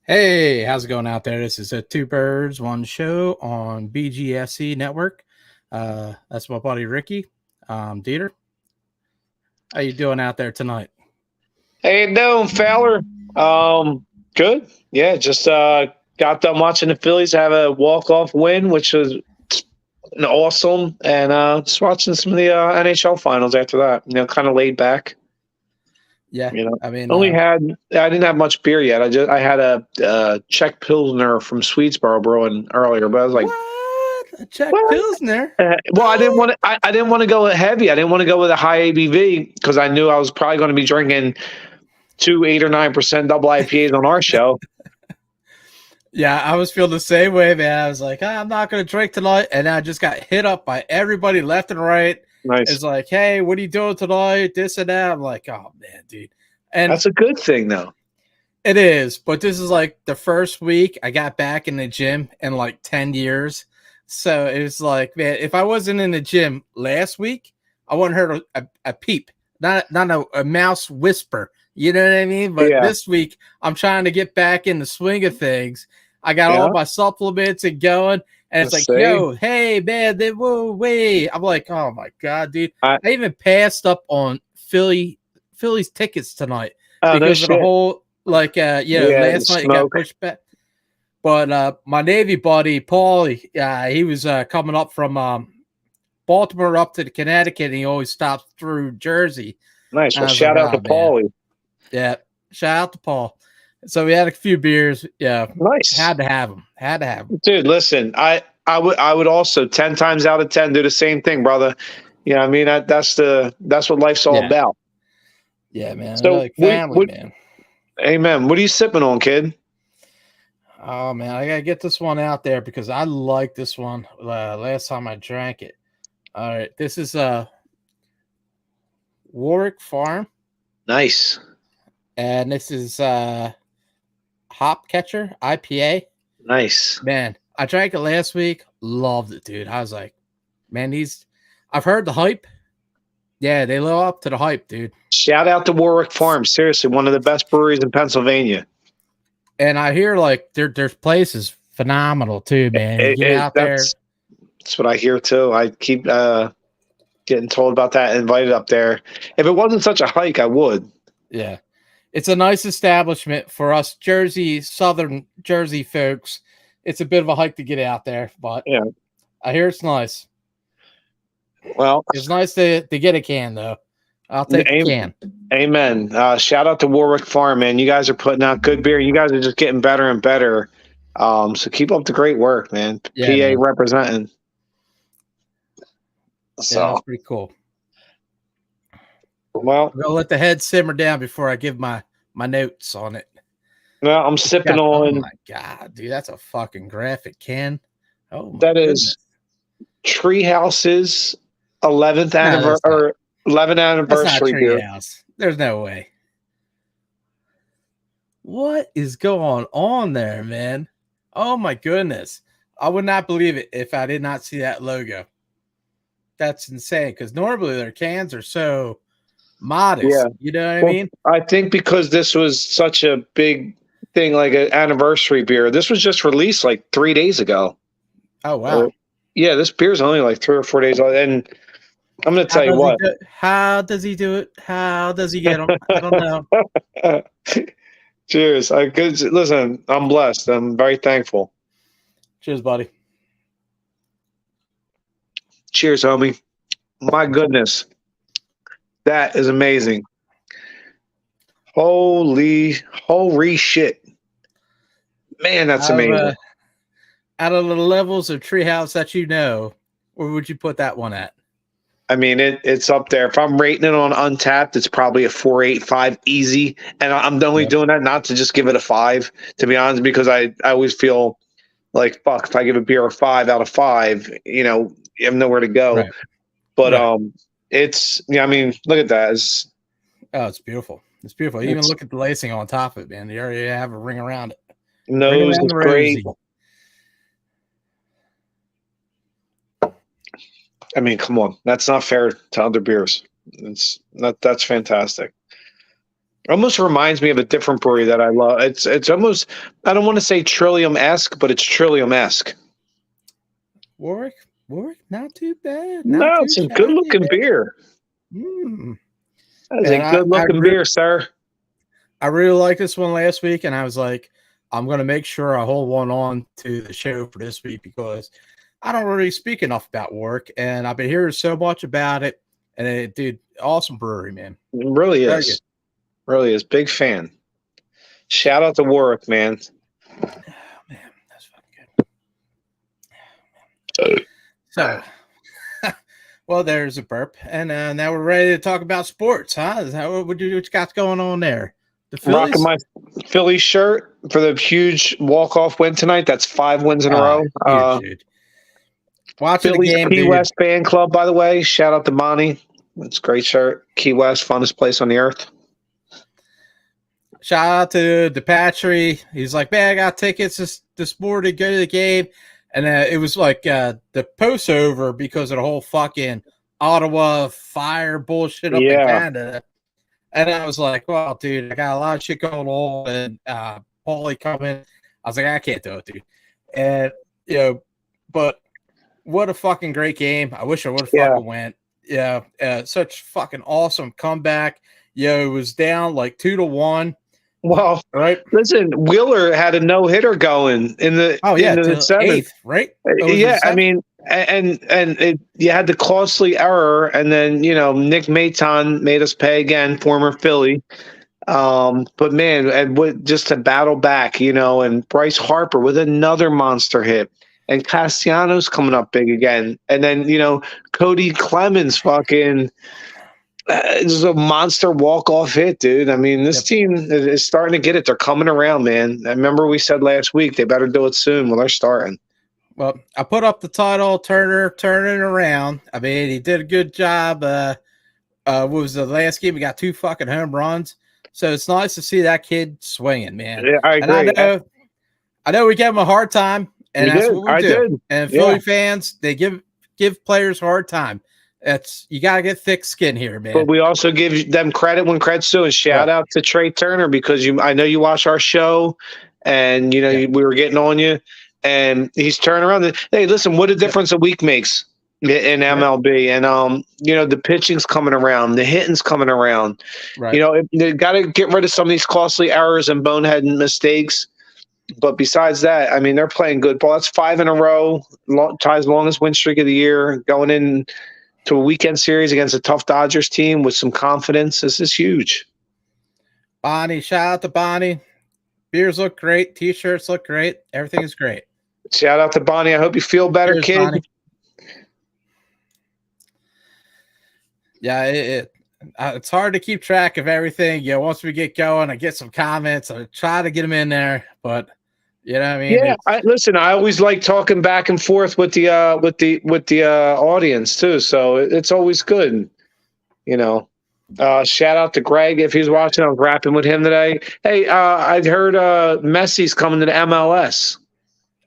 Hey, how's it going out there? This is a Two Birds One Show on BGSC Network. That's my buddy Ricky, Dieter. How you doing out there tonight? How you doing, Fowler? Good. Yeah, just got done watching the Phillies have a walk-off win, which was awesome, and just watching some of the NHL finals after that. Kind of laid back. Yeah, I mean, I didn't have much beer yet. I had a Czech Pilsner from Swedesboro Brewing earlier, but I was like, what a Czech what? Pilsner? Well, I didn't want to. I didn't want to go heavy. I didn't want to go with a high ABV because I knew I was probably going to be drinking 8 or 9% double IPAs on our show. Yeah, I was feeling the same way, man. I was like, I'm not going to drink tonight, and I just got hit up by everybody left and right. Nice. It's like, hey, what are you doing tonight? This and that. I'm like, oh man, dude. And that's a good thing, though. It is, but this is like the first week I got back in the gym in like 10 years. So it was like, man, if I wasn't in the gym last week, I wouldn't heard a peep, not a mouse whisper. You know what I mean? But This week, I'm trying to get back in the swing of things. I got all my supplements and going, and it's like, yo, hey, man, whoa, wait. I'm like, oh my god, dude. I even passed up on Phillies tickets tonight because of the whole last night it got pushed back. But my Navy buddy Paul, he was coming up from Baltimore up to the Connecticut, and he always stops through Jersey. Nice. Well, shout out to Paulie. Yeah, shout out to Paul. So we had a few beers. Yeah, nice. Had to have them. Dude, listen, I would also 10 times out of 10 do the same thing, brother. You know, I mean that's what life's all about. Yeah, man. So like family, man. Amen. What are you sipping on, kid? Oh man, I gotta get this one out there because I like this one. Last time I drank it. All right, this is Warwick Farm. Nice. And this is Hop Catcher IPA. Nice. Man, I drank it last week. Loved it, dude. I was like, man, I've heard the hype. Yeah, they live up to the hype, dude. Shout out to Warwick Farm. Seriously, one of the best breweries in Pennsylvania. And I hear like their place is phenomenal too, man. You get out there. That's what I hear too. I keep getting told about that, invited up there. If it wasn't such a hike, I would. Yeah. It's a nice establishment for us Southern Jersey folks. It's a bit of a hike to get out there, but yeah, I hear it's nice. Well, it's nice to get a can though. I'll take a can. Amen. Shout out to Warwick Farm, man. You guys are putting out good beer. You guys are just getting better and better. So keep up the great work, man. Yeah, PA man. Representing. So that's pretty cool. Well, I'm gonna let the head simmer down before I give my notes on it. No, I'm sipping on. Oh my god, dude, that's a fucking graphic can. Oh, my that is Treehouse's 11th anniversary or 11th anniversary beer. There's no way. What is going on there, man? Oh my goodness, I would not believe it if I did not see that logo. That's insane because normally their cans are so modest. Yeah. You know what I mean? I think because this was such a big thing, like an anniversary beer, this was just released like 3 days ago. Oh, wow. Yeah, this beer's only like 3 or 4 days old. And I'm going to tell you what. How does he do it? How does he get them? I don't know. Cheers. Listen, I'm blessed. I'm very thankful. Cheers, buddy. Cheers, homie. My goodness. That is amazing. Holy shit. Man, that's amazing. Out of the levels of Treehouse that you know, where would you put that one at? I mean, it's up there. If I'm rating it on Untapped, it's probably a 4.85 easy. And I'm only doing that not to just give it a 5, to be honest, because I always feel like, fuck, if I give a beer a 5 out of 5, you have nowhere to go. Right. But it's, I mean, look at that. It's beautiful. It's beautiful. Even look at the lacing on top of it, man. You already have a ring around it. Nose is great. I mean, come on. That's not fair to other beers. That's fantastic. Almost reminds me of a different brewery that I love. It's almost, I don't want to say Trillium-esque, but it's Trillium-esque. Warwick, not too bad. No, Not too it's a shabby, good looking man. beer. That's a good looking beer, sir. I really liked this one last week, and I was like, I'm going to make sure I hold one on to the show for this week because I don't really speak enough about Warwick, and I've been hearing so much about it. And dude, awesome brewery, man. It really is. Really is. Big fan. Shout out to Warwick, man. Oh, man, that's fucking good. So, well, there's a burp, and now we're ready to talk about sports, huh? Is that what you got going on there? The Phillies? Rocking my Phillies shirt for the huge walk-off win tonight. That's 5 wins in a row. Huge, dude. Watching Phillies the game, Key dude. West fan club, by the way. Shout out to Bonnie. It's a great shirt. Key West, funnest place on the earth. Shout out to DePatry. He's like, man, I got tickets this morning to go to the game. And it was like the post over because of the whole fucking Ottawa fire bullshit up in Canada. And I was like, well, dude, I got a lot of shit going on. And Paulie coming. I was like, I can't do it, dude. And, but what a fucking great game. I wish I would have fucking went. Yeah, such fucking awesome comeback. It was down like 2-1. Well, right. Listen, Wheeler had a no-hitter going in the the seventh, eighth, right? Yeah, I mean, and you had the costly error, and then Nick Maton made us pay again, former Philly. But man, and just to battle back, and Bryce Harper with another monster hit. And Castellanos coming up big again. And then, Cody Clemens fucking this is a monster walk-off hit, dude. I mean, this team is starting to get it. They're coming around, man. I remember we said last week they better do it soon when they're starting. Well, I put up the title, Turner turning around. I mean, he did a good job. What was the last game? He got 2 fucking home runs. So it's nice to see that kid swinging, man. Yeah, I agree. And I know we gave him a hard time. And that's what we do. And Philly fans, they give players a hard time. You gotta get thick skin here, man. But we also give them credit when credit's due. And shout out to Trey Turner because I know you watch our show, and we were getting on you, and he's turning around. Hey, listen, what a difference a week makes in MLB, and the pitching's coming around, the hitting's coming around. Right. They got to get rid of some of these costly errors and bonehead mistakes. But besides that, I mean, they're playing good ball. That's 5 in a row, ties longest win streak of the year, going in to a weekend series against a tough Dodgers team with some confidence. This is huge. Bonnie, shout out to Bonnie. Beers look great. T-shirts look great. Everything is great. Shout out to Bonnie. I hope you feel better, Cheers, kid. Bonnie. Yeah, it's hard to keep track of everything. Once we get going, I get some comments. I try to get them in there, but what I mean? Yeah, listen. I always like talking back and forth with the audience too. So it's always good. Shout out to Greg if he's watching. I was rapping with him today. Hey, I'd heard Messi's coming to the MLS.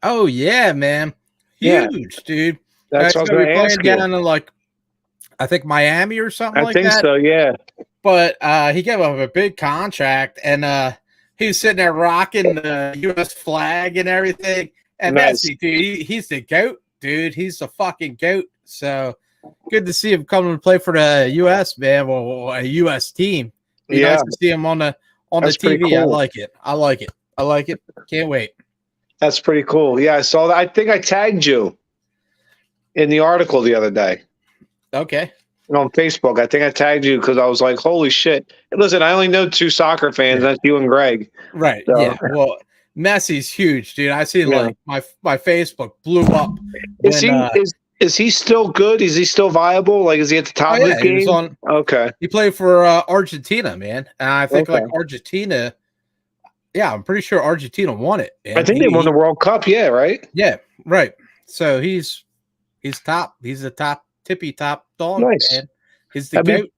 Oh yeah, man, huge, dude. That's what I was going to ask you. Down in I think Miami or something like that. I think so, yeah. But he gave up a big contract, and he was sitting there rocking the U.S. flag and everything. And Messi, dude, he's the GOAT, dude. He's the fucking GOAT. So good to see him coming to play for the U.S., man. Well, a U.S. team. Be nice to see him on the TV. Cool. I like it. Can't wait. That's pretty cool. Yeah, I saw that. I think I tagged you in the article the other day. Okay. On Facebook. I think I tagged you because I was like, holy shit. Listen, I only know 2 soccer fans. That's you and Greg. Right. So. Yeah. Well, Messi's huge, dude. I see my Facebook blew up. Is he still good? Is he still viable? Is he at the top of his game? Okay. He played for Argentina, man. And I think Argentina. Yeah, I'm pretty sure Argentina won it. I think they won the World Cup. Yeah, right. Yeah, right. So he's top. He's the tippy top dog. Nice. Man. He's the GOAT.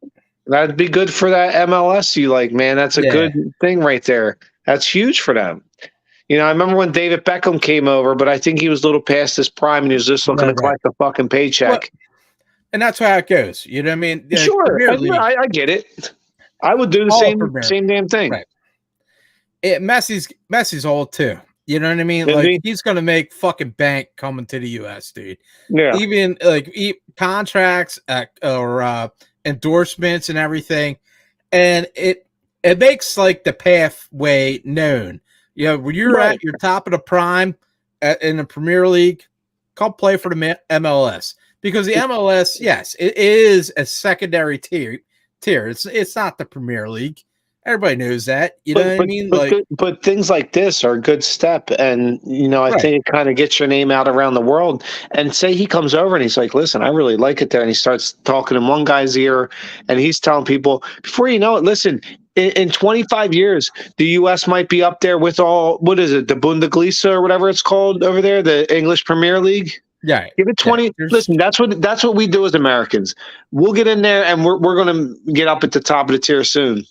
That'd be good for that MLS you like, man. That's a good thing right there. That's huge for them. I remember when David Beckham came over, but I think he was a little past his prime and he was just looking to collect a fucking paycheck. And that's how it goes. You know what I mean? Sure. I get it. I would do the All same Premier. same damn thing. Right. Messi's old too. You know what I mean? Is Like he? he's gonna make fucking bank coming to the U.S., dude. Yeah. Even like contracts or endorsements and everything, and it makes like the pathway known. You know, when you're Right. at your top of the prime in the Premier League, come play for the MLS because the MLS, yes, it is a secondary tier. It's not the Premier League. Everybody knows that. You know what I mean? But things like this are a good step, and I Right. think it kind of gets your name out around the world. And say he comes over and he's like, "Listen, I really like it there," and he starts talking in one guy's ear, and he's telling people before you know it. Listen, in 25 years, the U.S. might be up there with what is it, the Bundesliga or whatever it's called over there, the English Premier League. Yeah. Give it 20. Yeah, listen, that's what we do as Americans. We'll get in there, and we're going to get up at the top of the tier soon.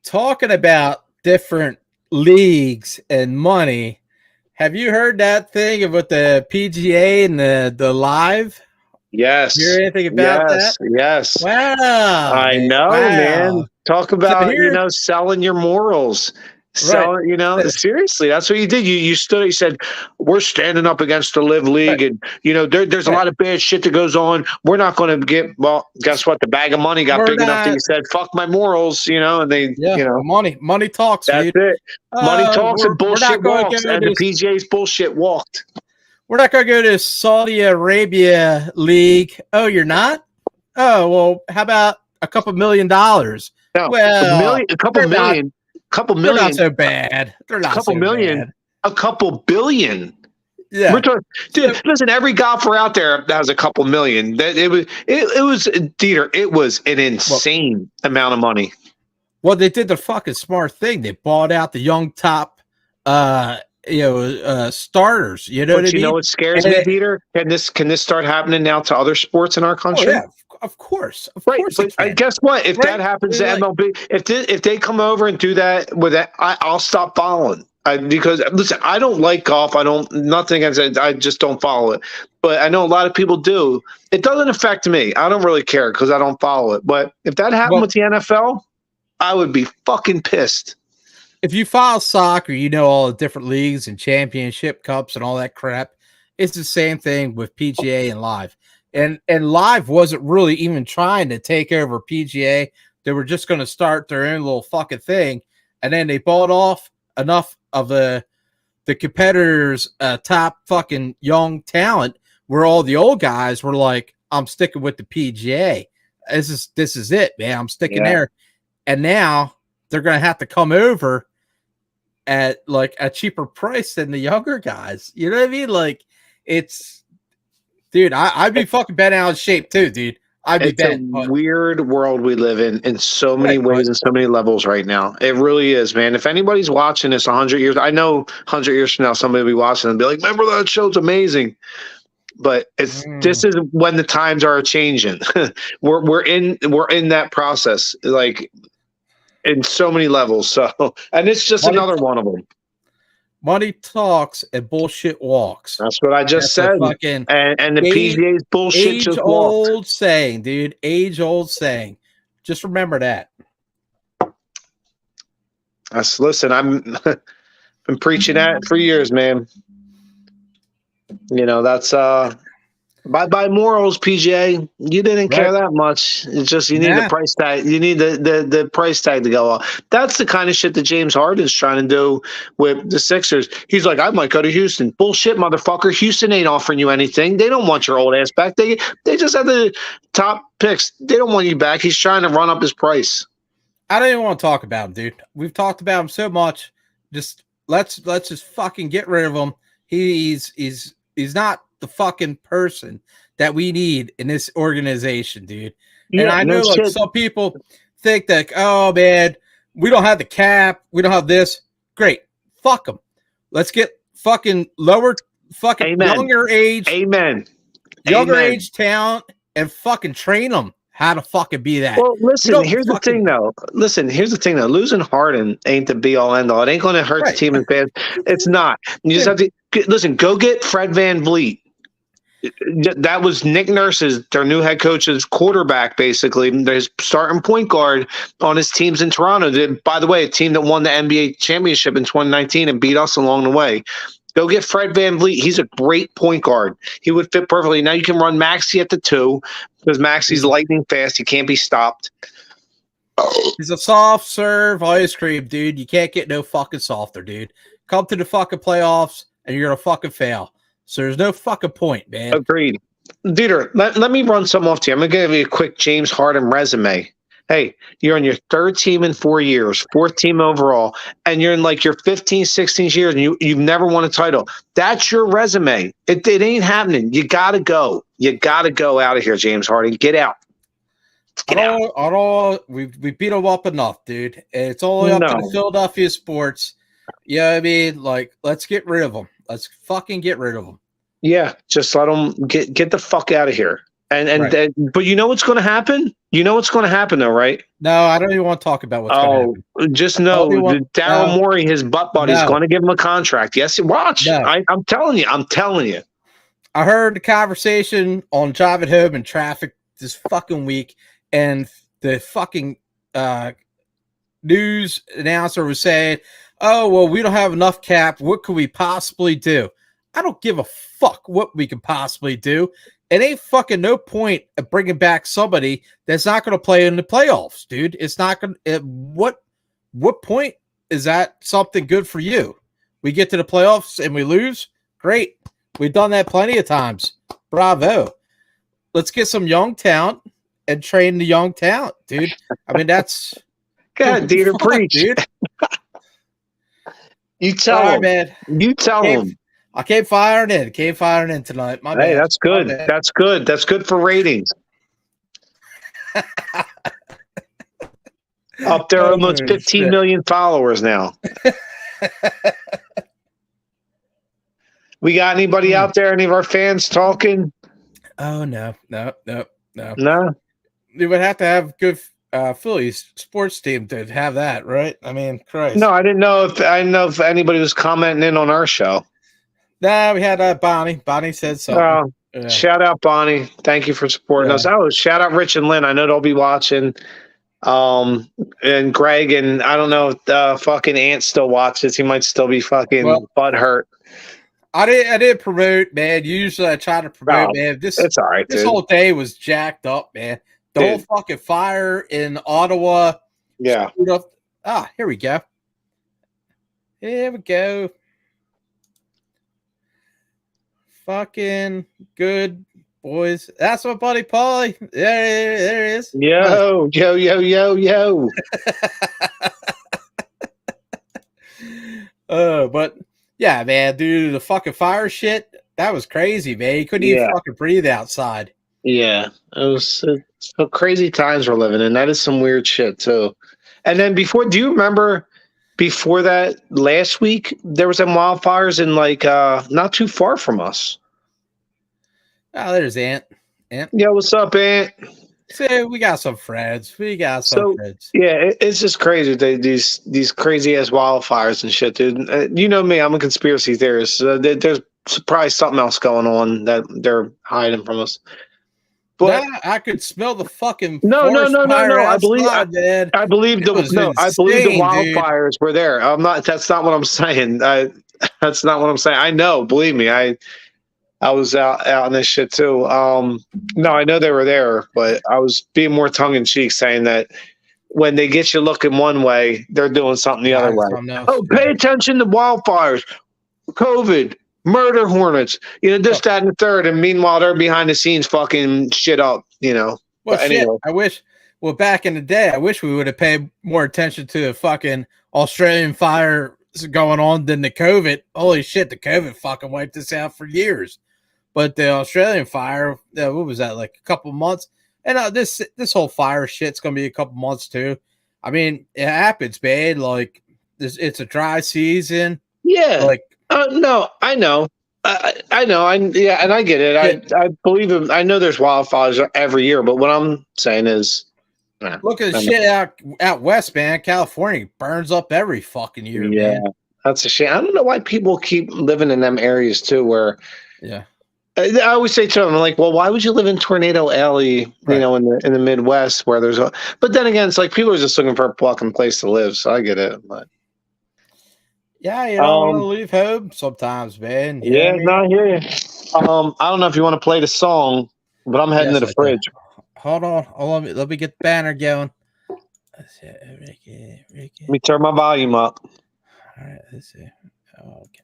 Talking about different leagues and money, have you heard that thing about the PGA and the live? Yes. Hear anything about that? Yes. Wow. I know, man. Talk about, selling your morals. Selling, seriously, that's what you did. You stood, you said, we're standing up against the Live League, and there's a lot of bad shit that goes on. We're not going to get, well, guess what? The bag of money got big enough that you said, fuck my morals, and they, money talks. That's dude. it. Money talks and bullshit walks, and the this, PGA's bullshit walked. We're not going to go to Saudi Arabia League. Oh, you're not? Oh, well, how about a couple $1 million? No, well, a couple million. They're not so bad. They're not a couple so million. Bad. A couple billion. Yeah. We're talking, dude, listen, every golfer out there has a couple million. It was Dieter, it was an insane amount of money. Well, they did the fucking smart thing. They bought out the young top starters. You know what I mean? You know what scares me, Dieter? Can this start happening now to other sports in our country? Oh, yeah. Of course, but guess what? If that happens to MLB, if they come over and do that with that, I'll stop following. Because listen, I don't like golf. Nothing against it. I just don't follow it. But I know a lot of people do. It doesn't affect me. I don't really care because I don't follow it. But if that happened with the NFL, I would be fucking pissed. If you follow soccer, you know all the different leagues and championship cups and all that crap. It's the same thing with PGA and Live. And Live wasn't really even trying to take over PGA. They were just going to start their own little fucking thing. And then they bought off enough of the competitors' top fucking young talent where all the old guys were like, I'm sticking with the PGA. This is it, man. I'm sticking there. And now they're going to have to come over at like a cheaper price than the younger guys. You know what I mean? Like dude, I'd be fucking bent out of shape too, dude. It's a weird world we live in so many ways and so many levels right now. It really is, man. If anybody's watching this 100 years, I know 100 years from now, somebody will be watching and be like, remember that show's amazing. But this is when the times are changing. we're in that process, like in so many levels. So, and it's just another one of them. Money talks and bullshit walks. That's what I just said. And the PGA's bullshit just walked. Age-old saying, dude. Age-old saying. Just remember that. Listen, been preaching that for years, man. That's Bye morals, PGA. You didn't care that much. It's just you need the price tag. You need the price tag to go up. That's the kind of shit that James Harden's trying to do with the Sixers. He's like, I might go to Houston. Bullshit, motherfucker. Houston ain't offering you anything. They don't want your old ass back. They just have the top picks. They don't want you back. He's trying to run up his price. I don't even want to talk about him, dude. We've talked about him so much. Just let's just fucking get rid of him. He's not the fucking person that we need in this organization, dude. And I know some people think that, oh man, we don't have the cap, we don't have this. Great. Fuck them. Let's get fucking lower fucking younger age. Younger age talent and fucking train them how to fucking be that. Well, listen, here's the thing though. Losing Harden ain't the be all end all. It ain't going to hurt the team and fans. It's not. You just have to listen, go get Fred VanVleet. That was Nick Nurse's, their new head coach's quarterback, basically. His starting point guard on his teams in Toronto. By the way, a team that won the NBA championship in 2019 and beat us along the way. Go get Fred VanVleet. He's a great point guard. He would fit perfectly. Now you can run Maxey at the 2 because Maxey's lightning fast. He can't be stopped. He's a soft serve ice cream, dude. You can't get no fucking softer, dude. Come to the fucking playoffs and you're going to fucking fail. So there's no fucking point, man. Agreed. Dieter, let me run some off to you. I'm going to give you a quick James Harden resume. Hey, you're on your 3rd team in 4 years, 4th team overall, and you're in like your 15, 16 years, and you've never won a title. That's your resume. It ain't happening. You got to go. You got to go out of here, James Harden. Get out. We beat them up enough, dude. It's all up to the Philadelphia sports. You know what I mean? Like, let's get rid of them. Let's fucking get rid of them. Yeah, just let them get the fuck out of here. And but you know what's going to happen? You know what's going to happen, though, right? No, I don't even want to talk about what's going to happen. Just know Daryl Morey, his butt buddy, is going to give him a contract. Yes, watch. No. I'm telling you. I'm telling you. I heard the conversation on driving home in traffic this fucking week, and the fucking news announcer was saying, oh, well, we don't have enough cap. What could we possibly do? I don't give a fuck what we can possibly do. It ain't fucking no point of bringing back somebody that's not going to play in the playoffs, dude. It's not going to. What point is that something good for you? We get to the playoffs and we lose? Great. We've done that plenty of times. Bravo. Let's get some young talent and train the young talent, dude. I mean, that's. God, Dieter, preach. Dude. You tell him, man. You tell him. I came firing in tonight. My hey, bad. That's good. That's good. That's good for ratings. Up there, almost 15 million followers now. We got anybody out there? Any of our fans talking? Oh no. No. We would have to have good Phillies sports team to have that, right? I mean, Christ. No, I didn't know if anybody was commenting in on our show. Nah, we had Bonnie. Bonnie said something. Shout out Bonnie. Thank you for supporting us. Oh, shout out Rich and Lynn. I know they'll be watching. And Greg, and I don't know if fucking Ant still watches. He might still be fucking butt hurt. I didn't promote, man. Usually I try to promote, man. It's all right, this whole day was jacked up, man. The whole fucking fire in Ottawa. Yeah. Here we go. Here we go. Fucking good, boys. That's my buddy Paulie. There it is. Yo. But yeah, man, dude, the fucking fire shit, that was crazy, man. You couldn't even fucking breathe outside. Yeah, it was crazy times we're living in. That is some weird shit too. And then do you remember before that last week there was some wildfires in like not too far from us? Oh, there's Ant. Yeah, what's up, Ant? So we got some friends. Friends. Yeah, it's just crazy. These crazy ass wildfires and shit, dude. You know me, I'm a conspiracy theorist. There's probably something else going on that they're hiding from us. But I could smell the fucking no. I believe the wildfires were there. That's not what I'm saying. That's not what I'm saying. I know. Believe me, I was out in this shit too. No, I know they were there, but I was being more tongue in cheek, saying that when they get you looking one way, they're doing something the other way. Oh, pay attention to wildfires, COVID, murder hornets, this, that, and the third. And meanwhile, they're behind the scenes fucking shit up, Well, anyway. I wish. Well, back in the day, I wish we would have paid more attention to the fucking Australian fire going on than the COVID. Holy shit, the COVID fucking wiped us out for years. But the Australian fire, what was that, like a couple months? And this whole fire shit's gonna be a couple months too. I mean, it happens, man. Like it's a dry season. Yeah. Like no, I know. I know. And I get it. I believe it. I know there's wildfires every year, but what I'm saying is, look at the shit out west, man. California burns up every fucking year. Yeah, man. That's a shame. I don't know why people keep living in them areas too, where I always say to them, I'm like, well, why would you live in Tornado Alley, Right. in the Midwest where there's a, but then again, it's like people are just looking for a fucking place to live. So I get it. But, Yeah, you don't want to leave home sometimes, man. You know what yeah, I mean? no, I hear you. I don't know if you want to play the song, but I'm heading to Yes, the I do. fridge. Hold on. Let me get the banner going. Let's see. Ricky. Let me turn my volume up. All right, let's see. Okay.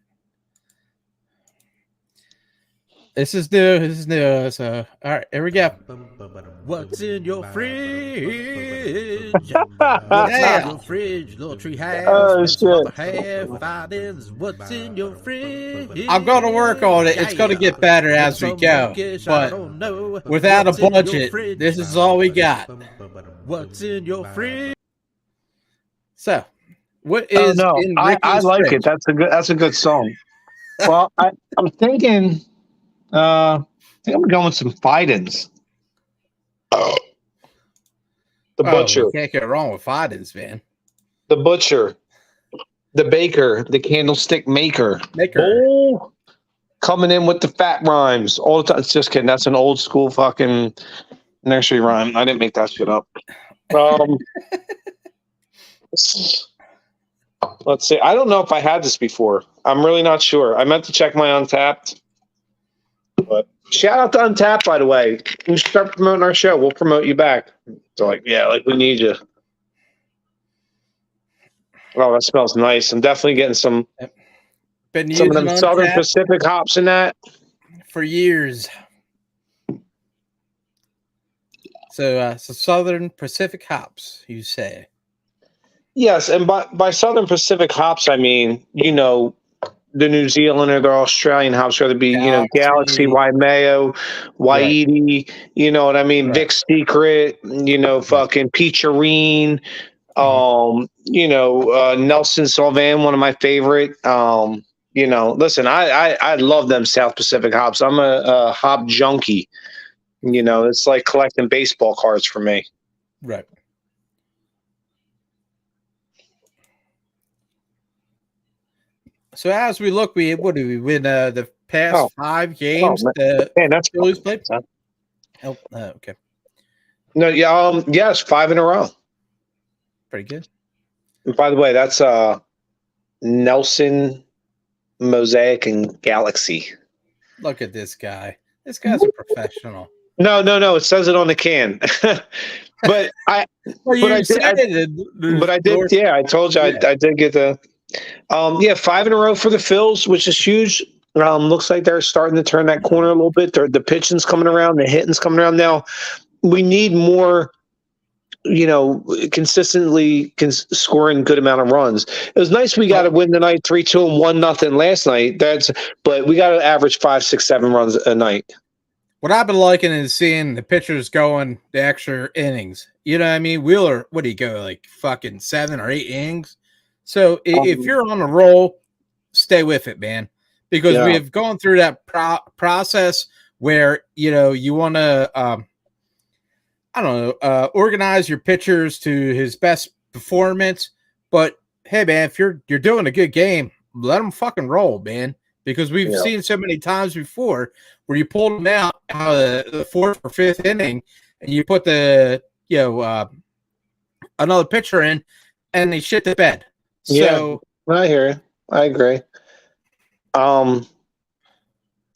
This is new. This is new. So, all right, here we go. What's in your fridge? What's in your fridge? Little tree house. Oh, Some other shit. half items. What's in your fridge? I'm going to work on it. It's going to get better as we go. But without a budget, this is all we got. What's in your fridge? So, what is in Ricky's I like fridge? it. That's a good song. Well, I'm thinking I think I'm going with some Fidens. The butcher. You can't go wrong with Fidens, man. The butcher. The baker. The candlestick maker. Oh, coming in with the fat rhymes all the time. It's just kidding. That's an old school fucking nursery rhyme. I didn't make that shit up. Let's see. I don't know if I had this before. I'm really not sure. I meant to check my Untapped. But shout out to Untapped, by the way. You start promoting our show. We'll promote you back. They're like, yeah, like we need you. Oh, that smells nice. I'm definitely getting some of them Southern Pacific hops in that. For years. So Southern Pacific hops, you say? Yes, and by Southern Pacific hops, I mean, the New Zealand or the Australian hops, whether it be, Galaxy, Waimea, Waiheke, you know what I mean? Right. Vic's Secret, fucking Peacherine, Nelson Sauvin, one of my favorite. Listen, I love them South Pacific hops. I'm a hop junkie. It's like collecting baseball cards for me. Right. So as we look, what do we win the past 5 games? Man, that's Phillies played. Oh, okay. No, yeah, yes, 5 in a row. Pretty good. And by the way, that's Nelson, Mosaic, and Galaxy. Look at this guy. This guy's a professional. No. It says it on the can. But I did. Yeah, I told you I did get the. 5 in a row for the Phils, which is huge. Looks like they're starting to turn that corner a little bit. The pitching's coming around, the hitting's coming around. Now we need more, consistently scoring good amount of runs. It was nice we got to win tonight 3-2 and 1-0 last night. But we got to average 5, 6, 7 runs a night. What I've been liking is seeing the pitchers going the extra innings. You know what I mean? Wheeler, what do you go, like fucking 7 or 8 innings? So if you're on a roll, stay with it, man, because we have gone through that process where, you want to, organize your pitchers to his best performance. But hey, man, if you're doing a good game, let them fucking roll, man, because we've seen so many times before where you pull them out of the 4th or 5th inning and you put the, another pitcher in and they shit the bed. So I hear you. I agree.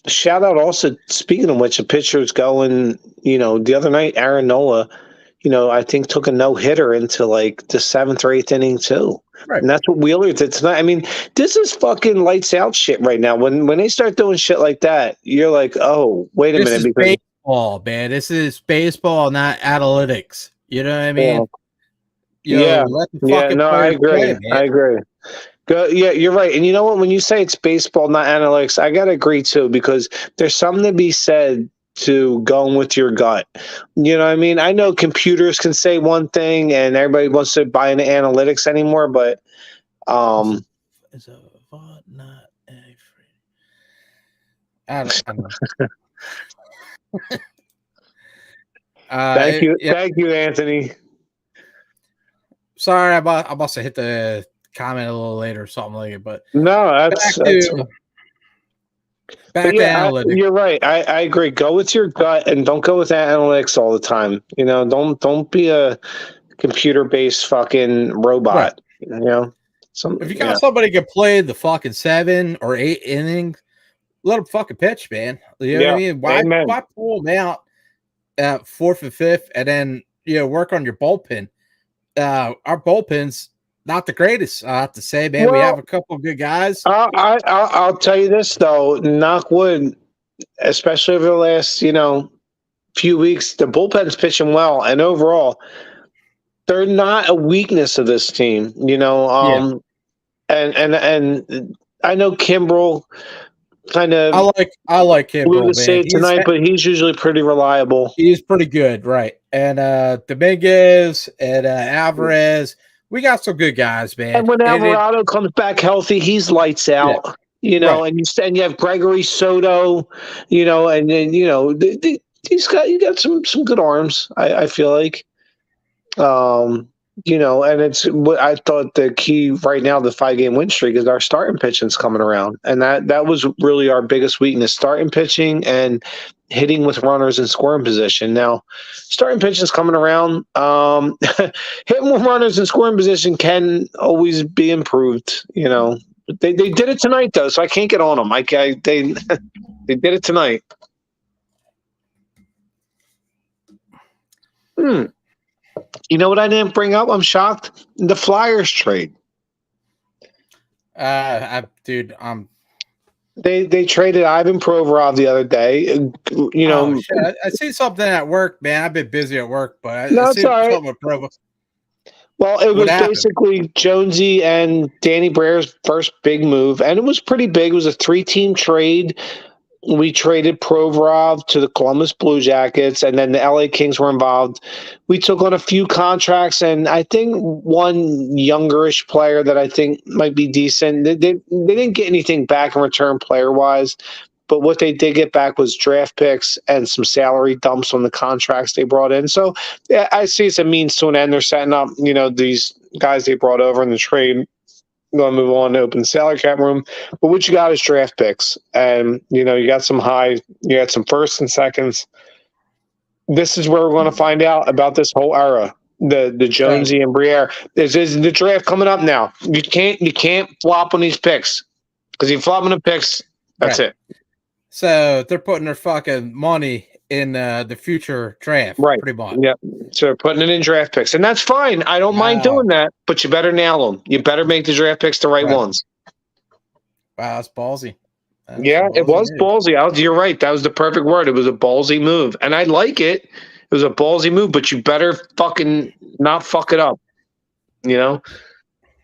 Shout out also, speaking of which, a pitcher's going, the other night, Aaron Nola, I think took a no-hitter into like the 7th or 8th inning too. Right. And that's what Wheeler did tonight. I mean, this is fucking lights out shit right now. When they start doing shit like that, you're like, oh, wait a minute. Because baseball, man. This is baseball, not analytics. You know what I mean? I agree. I agree. Yeah, you're right. And you know what? When you say it's baseball, not analytics, I got to agree too, because there's something to be said to going with your gut. You know what I mean? I know computers can say one thing and everybody wants to buy into analytics anymore, but is a VOD not a free? I don't know. Thank you, Anthony. Sorry, I must have hit the comment a little later or something like it, but no, Back to analytics. You're right. I agree. Go with your gut and don't go with analytics all the time. Don't be a computer-based fucking robot. Right. If you got somebody who can play the fucking 7 or 8 innings, let them fucking pitch, man. You know what I mean? Why pull them out at 4th and 5th and then work on your bullpen? Our bullpen's not the greatest, I have to say, man. We have a couple of good guys. I'll tell you this though, knock wood, especially over the last few weeks, the bullpen's pitching well, and overall, they're not a weakness of this team. And I know Kimbrel kind of. I like Kimbrel. Blew the save tonight, but he's usually pretty reliable. He's pretty good, right? And Dominguez and Alvarez, we got some good guys, man. And when Alvarado comes back healthy, he's lights out. Right. And you have Gregory Soto, and then you got some good arms. I feel like. And it's what I thought the key right now, the 5-game win streak, is our starting pitching's coming around. And that was really our biggest weakness, starting pitching and hitting with runners in scoring position. Now, starting pitching's coming around. Hitting with runners in scoring position can always be improved. They did it tonight, though, so I can't get on them. They did it tonight. You know what I didn't bring up? I'm shocked. The Flyers trade. They traded Ivan Provorov the other day. I see something at work, man. I've been busy at work, but I see something with Provorov. Well, it was basically Jonesy and Danny Brayer's first big move, and it was pretty big. It was a 3-team trade. We traded Provorov to the Columbus Blue Jackets, and then the LA Kings were involved. We took on a few contracts, and I think one youngerish player that I think might be decent. They didn't get anything back in return player-wise, but what they did get back was draft picks and some salary dumps on the contracts they brought in. So yeah, I see it's a means to an end. They're setting up, these guys they brought over in the trade. Going to move on to open salary cap room, but what you got is draft picks, and you got some you got some firsts and seconds. This is where we're going to find out about this whole era, the Jonesy and Briere. Is the draft coming up now? You can't flop on these picks, because you flop on the picks, that's it. So they're putting their fucking money in the future draft, right? Pretty much. Yeah. So they're putting it in draft picks, and that's fine. I don't mind doing that, but you better nail them. You better make the draft picks the right ones. Wow, that's ballsy. It was ballsy. You're right. That was the perfect word. It was a ballsy move, and I like it. It was a ballsy move, but you better fucking not fuck it up.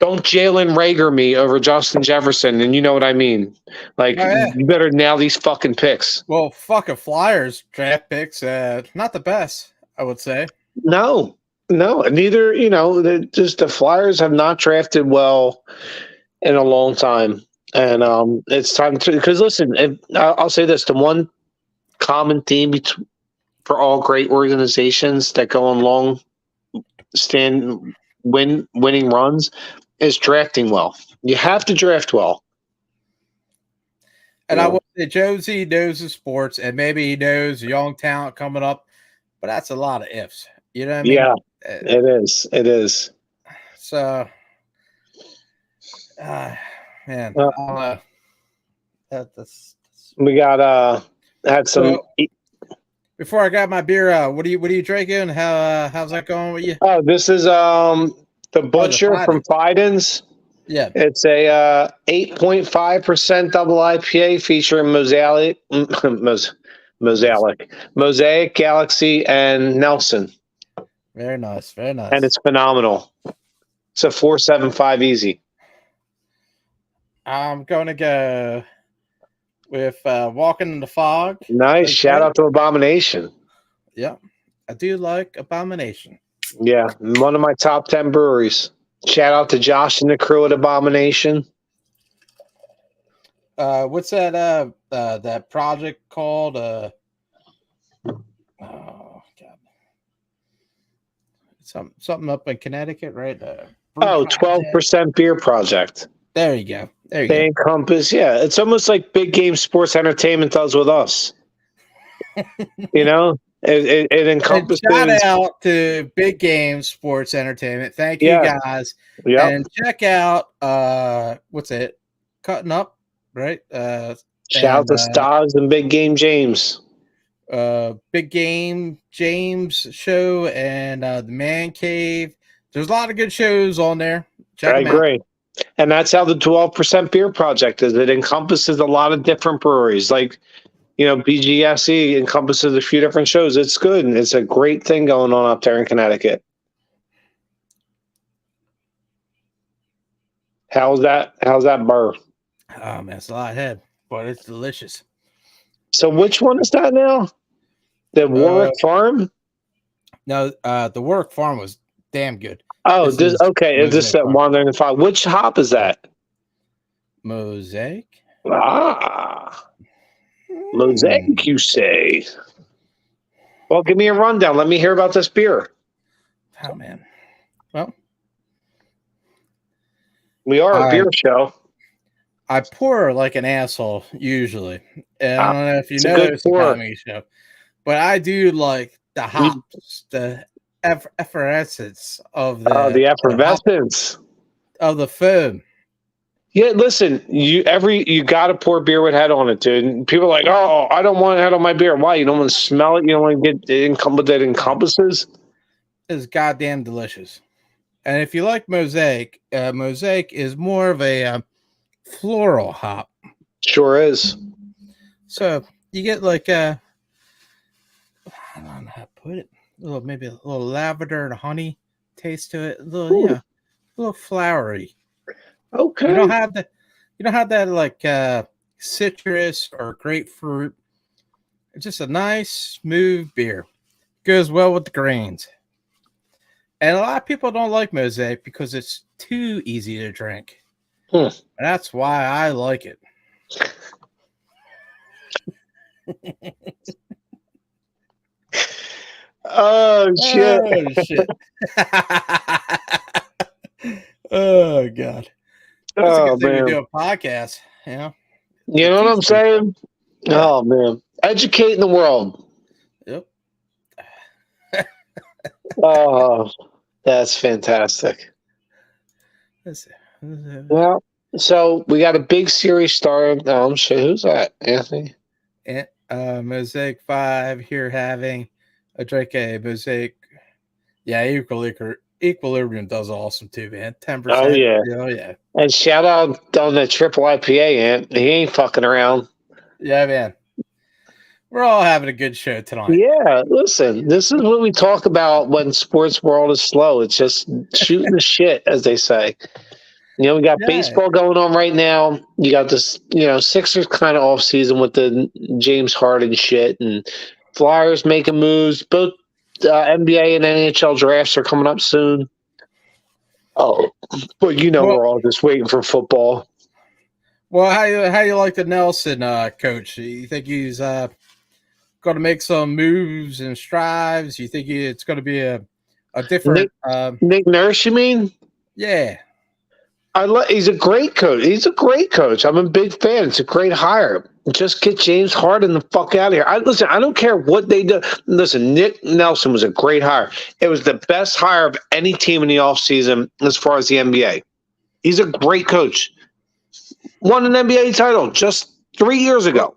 Don't Jalen Reagor me over Justin Jefferson, and you know what I mean. You better nail these fucking picks. Well, fucking Flyers draft picks, not the best, I would say. No, neither. The Flyers have not drafted well in a long time, and it's time to. Because listen, I'll say this: the one common theme for all great organizations that go on winning runs is drafting well. You have to draft well. And I would say Josie knows the sports, and maybe he knows young talent coming up, but that's a lot of ifs. You know what I mean? Yeah, it is. It is. So, man, we got had some. So, before I got my beer, what are you drinking? How's that going with you? Oh, this is the Butcher from Fiden's. Yeah, it's a 8.5% double IPA featuring Mosaic, Galaxy, and Nelson. Very nice, very nice. And it's phenomenal. It's a 4.75 easy. I'm going to go with Walking in the Fog. Nice. Shout out to Abomination. Yeah, I do like Abomination. Yeah, one of my top 10 breweries. Shout out to Josh and the crew at Abomination. What's that project called? Oh God, something up in Connecticut, right? 12% Beer Project. There you go. There you They go. encompass, yeah. It's almost like Big Game Sports Entertainment does with us. You know, it And shout encompasses. out to Big Game Sports Entertainment. Thank you Yeah. guys. Yep. And check out what's it? Cutting Up, right? Shout out And to Stars and Big Game James. Big Game James show and the Man Cave. There's a lot of good shows on there. Check I them out. agree. And that's how the 12% Beer Project is. It encompasses a lot of different breweries. Like, BGSE encompasses a few different shows. It's good. And it's a great thing going on up there in Connecticut. How's that burr? Oh man, it's a lot ahead, but it's delicious. So which one is that now? The Warwick Farm? No, the Warwick Farm was damn good. Oh, This is okay. Is this Mosaic that Farm. Wandering the Fire? Which hop is that? Mosaic? Mosaic, you say? Well, give me a rundown. Let me hear about this beer. Oh man. Well, we are a beer show. I pour like an asshole usually. And I don't know if you know it's a comedy show, but I do like the hops, the effervescence of the effervescence of the foam. Yeah, listen, you got to pour beer with head on it, dude. And people are like, oh, I don't want head on my beer. Why? You don't want to smell it? You don't want to get that encompasses? It's goddamn delicious. And if you like Mosaic, Mosaic is more of a floral hop. Sure is. So you get like I don't know how to put it. Maybe a little lavender and honey taste to it. A little flowery. Okay. You don't have that like citrus or grapefruit. It's just a nice, smooth beer. Goes well with the grains. And a lot of people don't like Mosaic because it's too easy to drink. And that's why I like it. Oh shit. Oh god. That's a good thing we do a podcast, You know what I'm saying? Yeah. Oh man. Educating the world. Yep. Oh, that's fantastic. Well, so we got a big series starting. Who's that? Anthony? Mosaic 5 here having a drink a Mosaic. Yeah, Equilibrium does awesome too, man. 10%. Oh yeah. Oh yeah. And shout out on the triple IPA, Ant. He ain't fucking around. Yeah, man. We're all having a good show tonight. Yeah, listen, this is what we talk about when sports world is slow. It's just shooting the shit, as they say. We got baseball going on right now. You got this, Sixers kind of off season with the James Harden shit, and Flyers making moves. Both NBA and NHL drafts are coming up soon. Oh, but we're all just waiting for football. Well, how you like the Nelson coach? You think he's going to make some moves and strives? You think it's going to be a different Nick Nurse? You mean? Yeah. He's a great coach. He's a great coach. I'm a big fan. It's a great hire. Just get James Harden the fuck out of here. I don't care what they do. Listen, Nick Nelson was a great hire. It was the best hire of any team in the offseason as far as the NBA. He's a great coach. Won an NBA title just 3 years ago.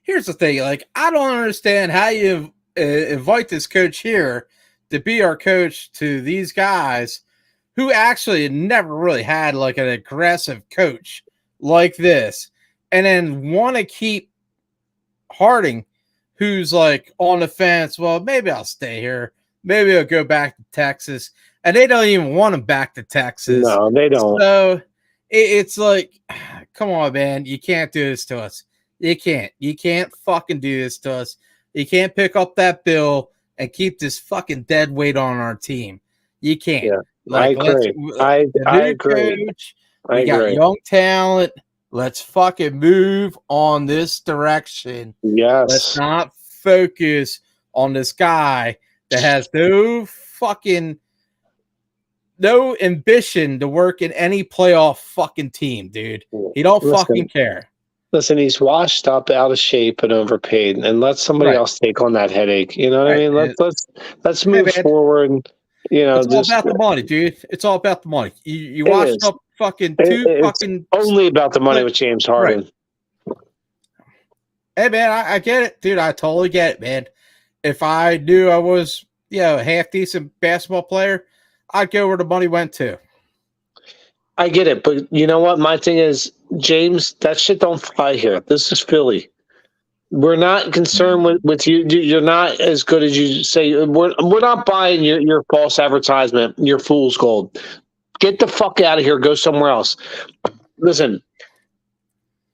Here's the thing. I don't understand how you invite this coach here to be our coach to these guys who actually never really had like an aggressive coach like this, and then want to keep Harding, who's like on the fence. Well, maybe I'll stay here. Maybe I'll go back to Texas. And they don't even want him back to Texas. No, they don't. So it's like, come on, man. You can't do this to us. You can't. You can't fucking do this to us. You can't pick up that bill and keep this fucking dead weight on our team. You can't. Yeah. I agree. I agree. Coach, we got young talent. Let's fucking move on this direction. Yes. Let's not focus on this guy that has no fucking no ambition to work in any playoff fucking team, dude. He don't fucking care. Listen, he's washed up, out of shape, and overpaid, and let somebody else take on that headache. You know what I mean? Let's move forward. You know, it's all about the money, dude. It's all about the money. You washed up fucking fucking. Only about the money with James Harden. Right. Hey man, I get it, dude. I totally get it, man. If I knew I was, a half decent basketball player, I'd go where the money went to. I get it, but you know what? My thing is, James, that shit don't fly here. This is Philly. We're not concerned with you. You're not as good as you say. We're not buying your false advertisement, your fool's gold. Get the fuck out of here. Go somewhere else. Listen,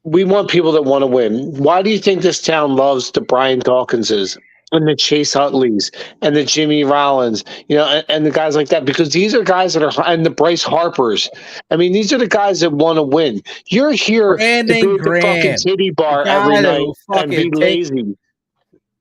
we want people that want to win. Why do you think this town loves the Brian Dawkinses and the Chase Utleys and the Jimmy Rollins, and the guys like that? Because these are guys that are, and the Bryce Harpers. I mean, these are the guys that want to win. You're here to be at the fucking titty bar every night and be lazy.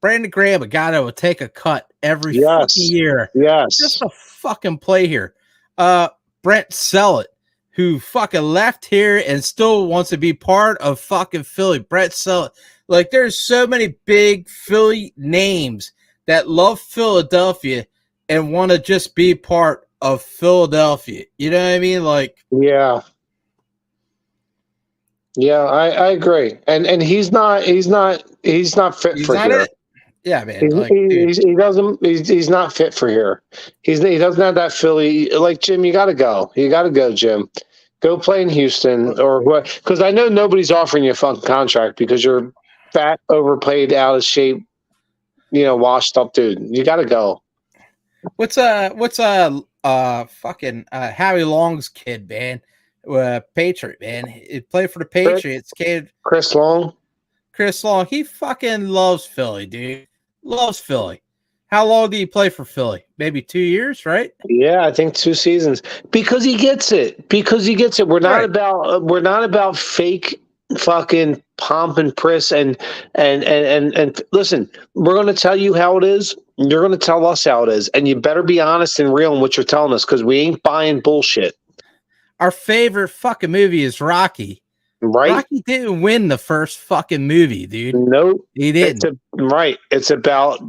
Brandon Graham, a guy that would take a cut every fucking year. Yes. Just a fucking play here. Brent Sellett, who fucking left here and still wants to be part of fucking Philly. Brent Sellett. Like, there's so many big Philly names that love Philadelphia and want to just be part of Philadelphia. You know what I mean? Like, yeah, I agree. And he's not fit for here. Yeah, man. He's not fit for here. He doesn't have that Philly. Like, Jim, you got to go. You got to go, Jim. Go play in Houston or what? Because I know nobody's offering you a fucking contract because you're fat, overplayed, out of shape, washed up dude. You got to go. What's fucking Howie Long's kid, man? Patriot, man. He played for the Patriots. Kid Chris Long. He fucking loves Philly, dude. Loves Philly. How long did he play for Philly? Maybe 2 years, right? Yeah, I think 2 seasons. Because he gets it. We're not about fake fucking pomp and priss and listen, we're going to tell you how it is. You're going to tell us how it is, and you better be honest and real in what you're telling us, because we ain't buying bullshit. Our favorite fucking movie is Rocky. Right? Rocky didn't win the first fucking movie, dude. Nope, he didn't. It's about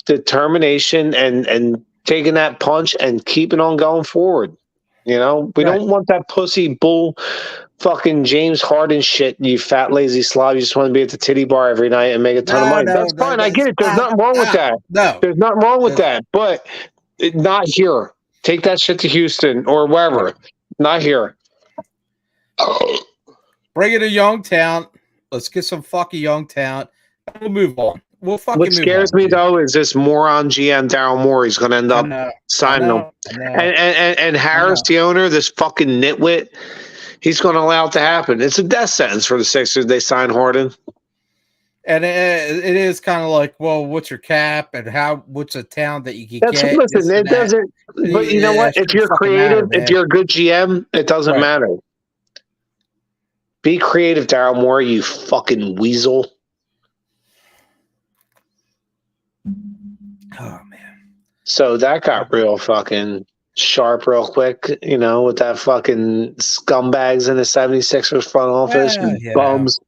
determination and taking that punch and keeping on going forward. We don't want that pussy bull fucking James Harden shit, you fat lazy slob. You just want to be at the titty bar every night and make a ton of money. That's fine. I get it. There's nothing wrong with that. No. There's nothing wrong with that. But not here. Take that shit to Houston or wherever. Not here. Bring it to Youngtown. Let's get some fucking Youngtown. We'll move on. What scares me though is this moron GM Daryl Morey is going to end up signing them. And Harris, the owner, this fucking nitwit, he's going to allow it to happen. It's a death sentence for the Sixers. They sign Harden. And it is kind of like, well, what's your cap and what's a town that you can get? Listen, it doesn't. But you know what? If you're creative, if you're a good GM, it doesn't matter. Be creative, Daryl Morey, you fucking weasel. Oh man! So that got real fucking sharp real quick, with that fucking scumbags in the 76ers front office and bums.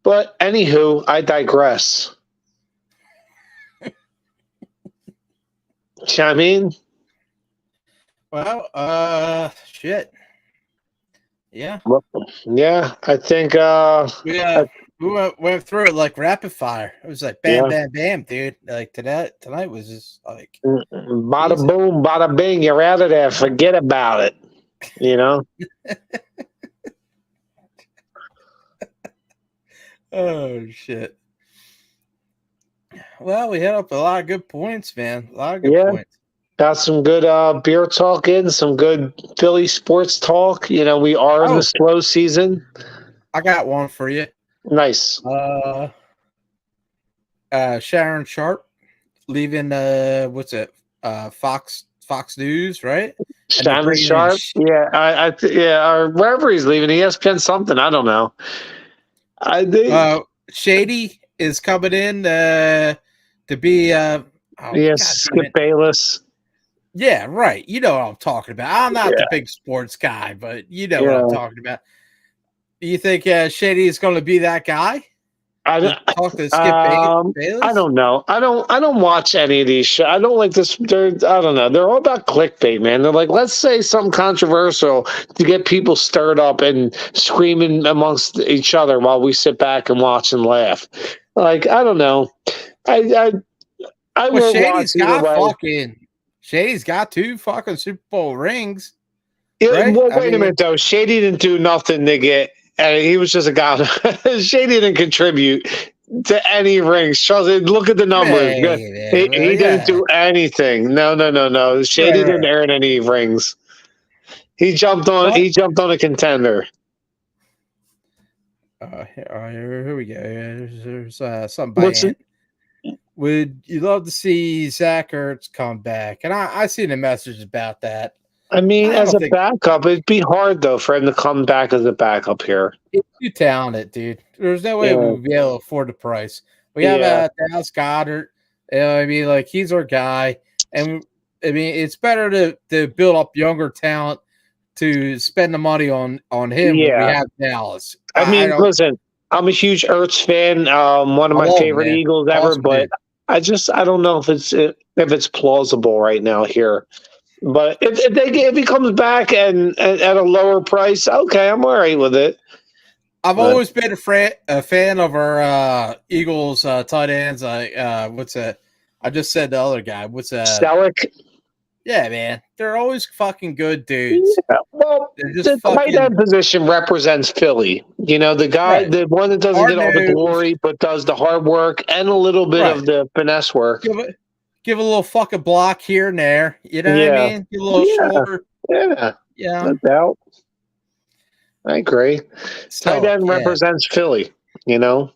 But anywho, I digress. I mean? Well, shit. Yeah. Yeah, I think we went through it like rapid fire. It was like bam, bam, bam, dude. Like tonight was just like bada boom, bada bing. You're out of there. Forget about it. Oh shit. Well, we hit up a lot of good points, man. A lot of good points. Got some good beer talk in, some good Philly sports talk. We are in the slow season. I got one for you. Nice. Sharon Sharp leaving Fox News, right? Sharon Sharp? Or wherever he's leaving, ESPN something, I don't know. I think Shady is coming in to be Oh, Yes, God damn Skip it. Bayless. Yeah, right. You know what I'm talking about. I'm not the Yeah. big sports guy, but you know what I'm Yeah. talking about. Do you think Shady is going to be that guy to talk to Skip I Bayless? don't know. I don't watch any of these shows. I don't like this. I don't know. They're all about clickbait, man. They're like, let's say something controversial to get people stirred up and screaming amongst each other while we sit back and watch and laugh. Like, I don't know. I I Well, won't watch either way. Shady's got 2 fucking Super Bowl rings, Yeah, right? well, I wait a minute mean, though. Shady didn't do nothing to get. He was just a guy. Shady didn't contribute to any rings. Charles, look at the numbers. He didn't yeah, do anything. No, no, no, no. right, Shady didn't right. earn any rings. He jumped on. But He jumped on a contender. here we go. There's something by What's Ant. Would you love to see Zach Ertz come back? And I seen a message about that. I mean, I as don't a think backup, it'd be hard though for him to come back as a backup here. he's too talented, dude. There's no way we Yeah, would be able to afford the price. We have yeah, Dallas Goddard. You know, I mean, like he's our guy, and I mean, it's better to build up younger talent to spend the money on him when we yeah. have Dallas. I I mean, don't. listen, I'm a huge Ertz fan. One of I my love him, favorite man. Eagles ever, Awesome but dude. I don't know if it's plausible right now here. But if he comes back and at a lower price, okay, I'm all right with it. I've But always been a fan of our Eagles tight ends. What's that? I just said the other guy. What's Selleck, Yeah, man. They're always fucking good dudes. yeah, well, They're just the tight fucking end position represents Philly. You know, the guy, right. the one that doesn't Hard get all the nosed. glory, but does the hard work and a little bit Right. of the finesse work. Give a little fucking block here and there. You know what I Yeah, mean? Give a little yeah, shoulder. yeah, Yeah. no doubt. I agree. Tight So end yeah. represents Philly. You know.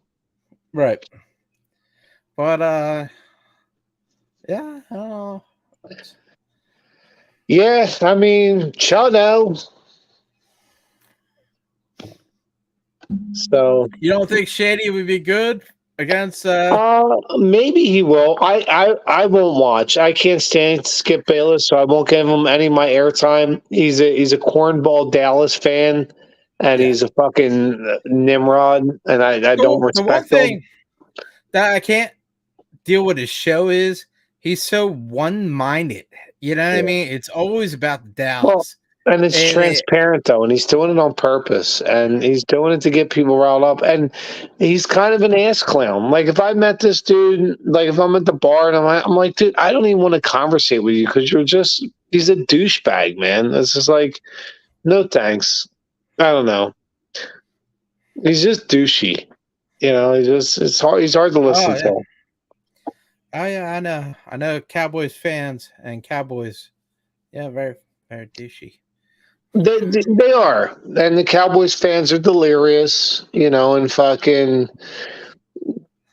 Right. But yeah, I don't know. Yeah, I mean, Chano. So You don't think Shady would be good against maybe he will. I won't watch. I can't stand Skip Bayless, so I won't give him any of my airtime. He's a cornball Dallas fan, and yeah. he's a fucking Nimrod, and I don't The one respect him. thing that I can't deal with his show is he's so one-minded. You know what I mean? It's always about the Dallas. And it's transparent though, and he's doing it on purpose, and he's doing it to get people riled up. And he's kind of an ass clown. Like if I met this dude, like if I'm at the bar and I'm like, dude, I don't even want to conversate with you because he's a douchebag, man. It's just like, no thanks. I don't know. He's just douchey. You know, it's hard. He's hard to listen to. Oh yeah, I know Cowboys fans and Cowboys. Yeah, very very douchey. They are, and the Cowboys fans are delirious, you know, and fucking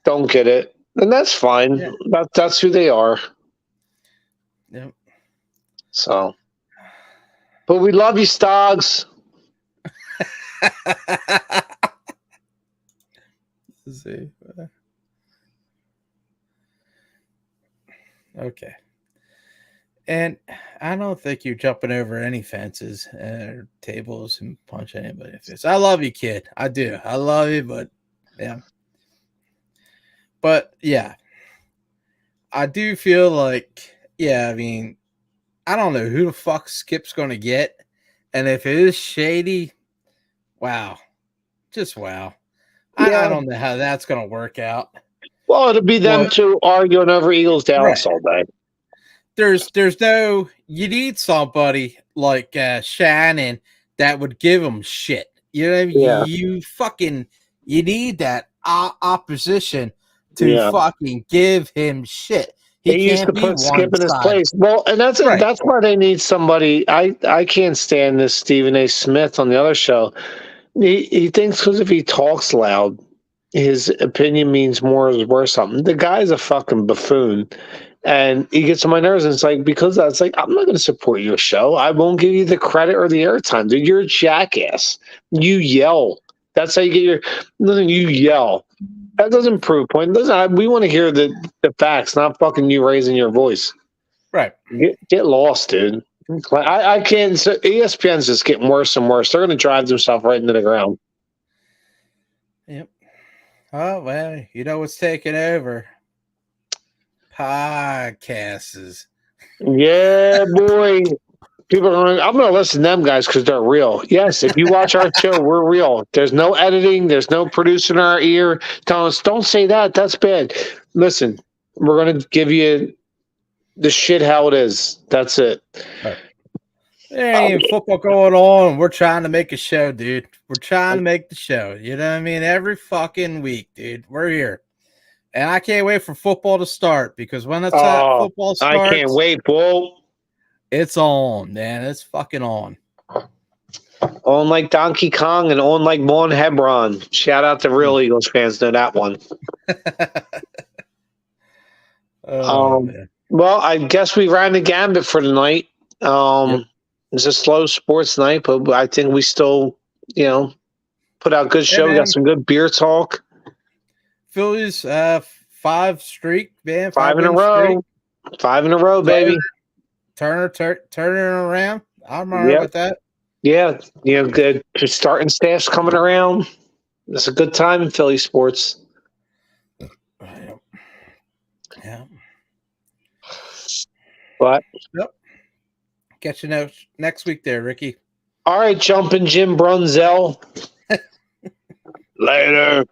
don't get it, and that's fine. Yeah. That's who they are. Yep. So, but we love you, Stoggs. Let's see. Okay. And I don't think you're jumping over any fences or tables and punch anybody in the face. I love you, kid. I do. I love you, but yeah. But yeah, I do feel like, yeah, I mean, I don't know who the fuck Skip's going to get. And if it is Shady, wow. Just wow. Yeah. I don't know how that's going to work out. Well, it'll be them two arguing over Eagles Dallas all day. There's no, you need somebody like Shannon that would give him shit. You know what I mean? Yeah. You need that opposition to fucking give him shit. He used to put Skip in his place. Well, and that's why they need somebody. I can't stand this Stephen A. Smith on the other show. He thinks because if he talks loud, his opinion means more or something. The guy's a fucking buffoon. And he gets on my nerves, and it's like, because that's like, I'm not going to support your show. I won't give you the credit or the airtime, dude. You're a jackass. You yell. That's how you get you yell. That doesn't prove point. We want to hear the facts, not fucking you raising your voice. Right. Get lost, dude. I can't. So ESPN's just getting worse and worse. They're going to drive themselves right into the ground. Yep. Oh, well, you know what's taking over? Podcasts. Yeah, boy. People are going, I'm going to listen to them guys because they're real. Yes, if you watch our show, we're real. There's no editing. There's no producer in our ear telling us, don't say that. That's bad. Listen, we're going to give you the shit how it is. That's it. Right. There ain't even football going on. We're trying to make a show, dude. We're trying to make the show. You know what I mean? Every fucking week, dude. We're here. And I can't wait for football to start because when football starts, I can't wait, Bull. It's on, man. It's fucking on. On like Donkey Kong and on like Mon Hebron. Shout out to real Eagles fans. Know that one. Man. Well, I guess we ran the gambit for the night. It's a slow sports night, but I think we still, put out a good show. We got some good beer talk. Phillies 5 streak, man. 5 in a row. Streak. 5 in a row, baby. Turner turning around. I'm all right with that. Yeah, good. Starting staff's coming around. It's a good time in Philly sports. Yeah. But catch you next week there, Ricky. All right, jumping Jim Brunzell. Later.